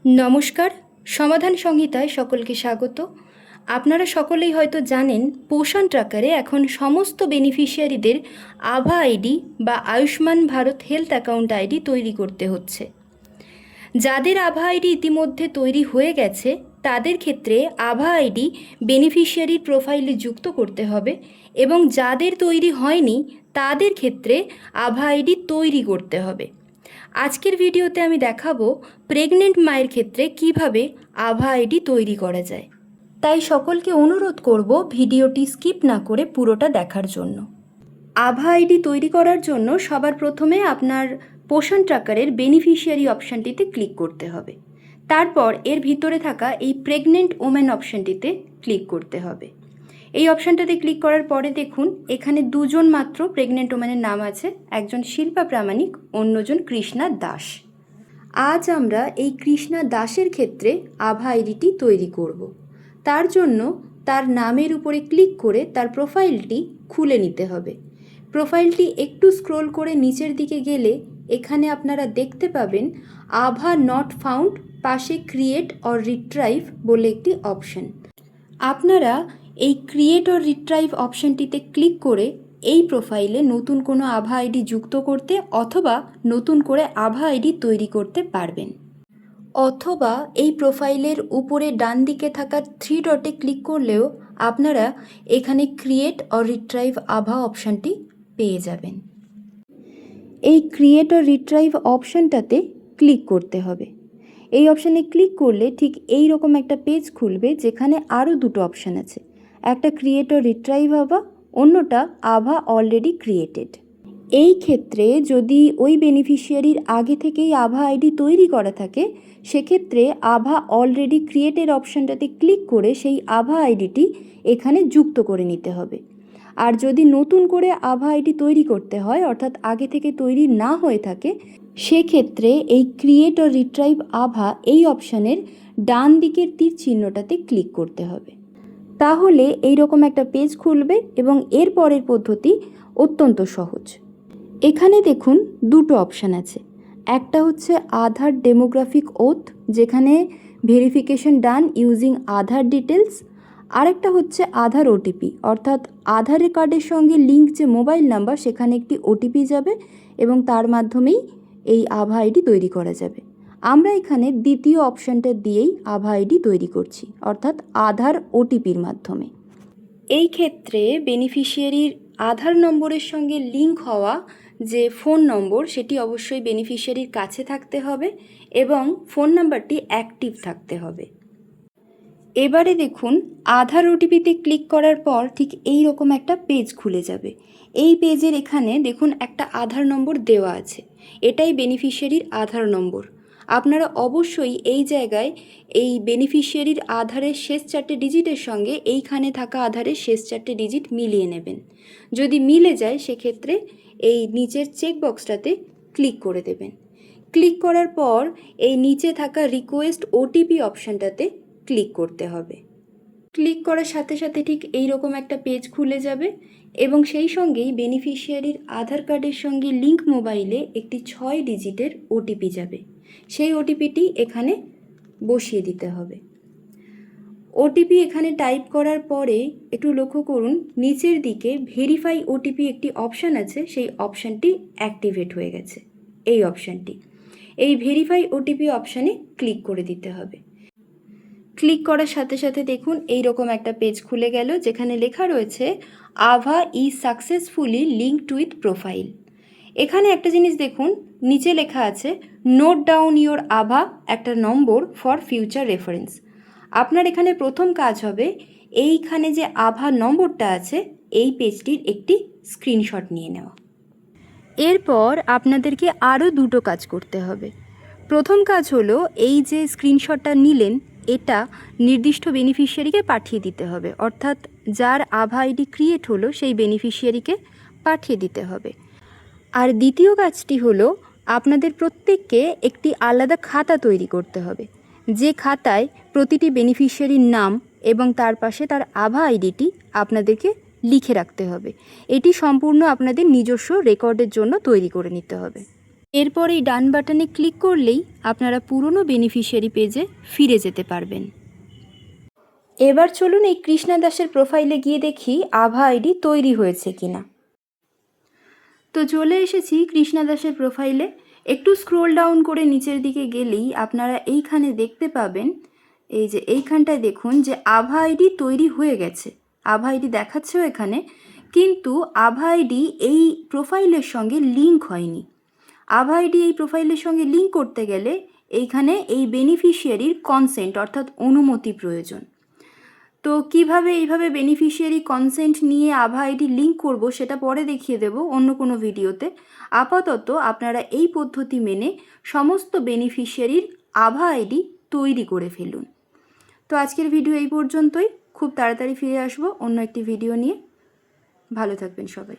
নমস্কার, সমাধান সংহিতায় সকলকে স্বাগত। আপনারা সকলেই হয়তো জানেন, পোষণ ট্র্যাকারে এখন সমস্ত বেনিফিশিয়ারিদের আভা আইডি বা Ayushman Bharat health account ID তৈরি করতে হচ্ছে। যাদের আভা আইডি ইতিমধ্যে তৈরি হয়ে গেছে তাদের ক্ষেত্রে আভা আইডি বেনিফিশিয়ারির প্রোফাইলে যুক্ত করতে হবে, এবং যাদের তৈরি হয়নি তাদের ক্ষেত্রে আভা আইডি তৈরি করতে হবে। আজকের ভিডিওতে আমি দেখাবো প্রেগনেন্ট মায়ের ক্ষেত্রে কিভাবে আভা আইডি তৈরি করা যায়। তাই সকলকে অনুরোধ করব ভিডিওটি স্কিপ না করে পুরোটা দেখার জন্য। আভা আইডি তৈরি করার জন্য সবার প্রথমে আপনার পোষণ ট্র্যাকারের বেনিফিশিয়ারি অপশানটিতে ক্লিক করতে হবে। তারপর এর ভিতরে থাকা এই প্রেগনেন্ট ওমেন অপশানটিতে ক্লিক করতে হবে। এই অপশানটাতে ক্লিক করার পরে দেখুন এখানে দুজন মাত্র প্রেগনেন্ট ওমেনের নাম আছে, একজন শিল্পা প্রামাণিক, অন্যজন কৃষ্ণা দাস। আজ আমরা এই কৃষ্ণা দাসের ক্ষেত্রে আভা আইডিটি তৈরি করব। তার জন্য তার নামের উপরে ক্লিক করে তার প্রোফাইলটি খুলে নিতে হবে। প্রোফাইলটি একটু স্ক্রোল করে নিচের দিকে গেলে এখানে আপনারা দেখতে পাবেন আভা নট ফাউন্ড, পাশে ক্রিয়েট অর রিট্রাইভ বলে একটি অপশন। আপনারা এই ক্রিয়েট অর রিট্রাইভ অপশানটিতে ক্লিক করে এই প্রোফাইলে নতুন কোনো আভা আইডি যুক্ত করতে অথবা নতুন করে আভা আইডি তৈরি করতে পারবেন। অথবা এই প্রোফাইলের উপরে ডান দিকে থাকা 3 ডটে ক্লিক করলেও আপনারা এখানে ক্রিয়েট অর রিট্রাইভ আভা অপশানটি পেয়ে যাবেন। এই ক্রিয়েট অর রিট্রাইভ অপশানটাতে ক্লিক করতে হবে। এই অপশানে ক্লিক করলে ঠিক এই রকম একটা পেজ খুলবে, যেখানে আরও দুটো অপশান আছে, একটা ক্রিয়েট অর রিট্রাইভ আভা, অন্যটা আভা অলরেডি ক্রিয়েটেড। এই ক্ষেত্রে যদি ওই বেনিফিশিয়ারির আগে থেকেই আভা আইডি তৈরি করা থাকে, সেক্ষেত্রে আভা অলরেডি ক্রিয়েটেড অপশানটাতে ক্লিক করে সেই আভা আইডিটি এখানে যুক্ত করে নিতে হবে। আর যদি নতুন করে আভা আইডি তৈরি করতে হয়, অর্থাৎ আগে থেকে তৈরি না হয়ে থাকে, সেক্ষেত্রে এই ক্রিয়েট অর রিট্রাইভ আভা এই অপশানের ডান দিকের তীর চিহ্নটাতে ক্লিক করতে হবে। তাহলে এই রকম একটা পেজ খুলবে এবং এর পরের পদ্ধতি অত্যন্ত সহজ। এখানে দেখুন দুটো অপশান আছে, একটা হচ্ছে আধার ডেমোগ্রাফিক ওথ, যেখানে ভেরিফিকেশন ডান ইউজিং আধার ডিটেলস, আরেকটা হচ্ছে আধার ওটিপি, অর্থাৎ আধার কার্ডের সঙ্গে লিঙ্ক যে মোবাইল নাম্বার, সেখানে একটি ওটিপি যাবে এবং তার মাধ্যমেই এই আভা আইডি তৈরি করা যাবে। আমরা এখানে দ্বিতীয় অপশানটা দিয়েই আভা আইডি তৈরি করছি, অর্থাৎ আধার ওটিপির মাধ্যমে। এই ক্ষেত্রে বেনিফিশিয়ারির আধার নম্বরের সঙ্গে লিঙ্ক হওয়া যে ফোন নম্বর, সেটি অবশ্যই বেনিফিশিয়ারির কাছে থাকতে হবে এবং ফোন নাম্বারটি অ্যাক্টিভ থাকতে হবে। এবারে দেখুন আধার ওটিপিতে ক্লিক করার পর ঠিক এই রকম একটা পেজ খুলে যাবে। এই পেজের এখানে দেখুন একটা আধার নম্বর দেওয়া আছে, এটাই বেনিফিশিয়ারির আধার নম্বর। আপনারা অবশ্যই এই জায়গায় এই বেনিফিশিয়ারির আধারের শেষ 4টে ডিজিটের সঙ্গে এইখানে থাকা আধারের শেষ 4টে ডিজিট মিলিয়ে নেবেন। যদি মিলে যায় সেক্ষেত্রে এই নিচের চেকবক্সটাতে ক্লিক করে দেবেন। ক্লিক করার পর এই নিচে থাকা রিকোয়েস্ট ওটিপি অপশানটাতে ক্লিক করতে হবে। ক্লিক করার সাথে সাথে ঠিক এই রকম একটা পেজ খুলে যাবে এবং সেই সঙ্গেই বেনিফিশিয়ারির আধার কার্ডের সঙ্গে লিঙ্ক মোবাইলে একটি 6 ডিজিটের ওটিপি যাবে। সেই ওটিপিটি এখানে বসিয়ে দিতে হবে। ওটিপি এখানে টাইপ করার পরে একটু লক্ষ্য করুন নিচের দিকে ভেরিফাই ওটিপি একটি অপশান আছে, সেই অপশানটি অ্যাক্টিভেট হয়ে গেছে। এই অপশানটি, এই ভেরিফাই ওটিপি অপশানে ক্লিক করে দিতে হবে। ক্লিক করার সাথে সাথে দেখুন এই রকম একটা পেজ খুলে গেল, যেখানে লেখা রয়েছে আভা is successfully linked with profile. এখানে একটা জিনিস দেখুন, নিচে লেখা আছে নোট ডাউন ইওর আভা, একটা নম্বর ফর ফিউচার রেফারেন্স। আপনার এখানে প্রথম কাজ হবে এইখানে যে আভা নম্বরটা আছে এই পেজটির একটি স্ক্রিনশট নিয়ে নেওয়া। এরপর আপনাদেরকে আরও দুটো কাজ করতে হবে। প্রথম কাজ হলো এই যে স্ক্রিনশটটা নিলেন এটা নির্দিষ্ট বেনিফিশিয়ারিকে পাঠিয়ে দিতে হবে, অর্থাৎ যার আভা আইডি ক্রিয়েট হলো সেই বেনিফিশিয়ারিকে পাঠিয়ে দিতে হবে। আর দ্বিতীয় কাজটি হলো আপনাদের প্রত্যেককে একটি আলাদা খাতা তৈরি করতে হবে, যে খাতায় প্রতিটি বেনিফিশিয়ারির নাম এবং তার পাশে তার আভা আইডিটি আপনাদেরকে লিখে রাখতে হবে। এটি সম্পূর্ণ আপনাদের নিজস্ব রেকর্ডের জন্য তৈরি করে নিতে হবে। এরপর এই ডান বাটনে ক্লিক করলেই আপনারা পুরনো বেনিফিশিয়ারি পেজে ফিরে যেতে পারবেন। এবার চলুন এই কৃষ্ণা দাসের প্রোফাইলে গিয়ে দেখি আভা আইডি তৈরি হয়েছে কিনা। তো চলে এসেছি কৃষ্ণা দাসের প্রোফাইলে। একটু স্ক্রোল ডাউন করে নিচের দিকে গেলেই আপনারা এইখানে দেখতে পাবেন, এই যে এইখানটায় দেখুন যে আভা আইডি তৈরি হয়ে গেছে। আভা আইডি দেখাচ্ছেও এখানে, কিন্তু আভা আইডি এই প্রোফাইলের সঙ্গে লিঙ্ক হয়নি। আভা আইডি এই প্রোফাইলের সঙ্গে লিঙ্ক করতে গেলে এইখানে এই বেনিফিশিয়ারির কনসেন্ট অর্থাৎ অনুমতি প্রয়োজন। তো কিভাবে এইভাবে বেনিফিশিয়ারি কনসেন্ট নিয়ে আভা আইডি লিঙ্ক করব সেটা পরে দেখিয়ে দেব অন্য কোনো ভিডিওতে। আপাতত আপনারা এই পদ্ধতি মেনে সমস্ত বেনিফিশিয়ারির আভা আইডি তৈরি করে ফেলুন। তো আজকের ভিডিও এই পর্যন্তই। খুব তাড়াতাড়ি ফিরে আসবো অন্য একটি ভিডিও নিয়ে। ভালো থাকবেন সবাই।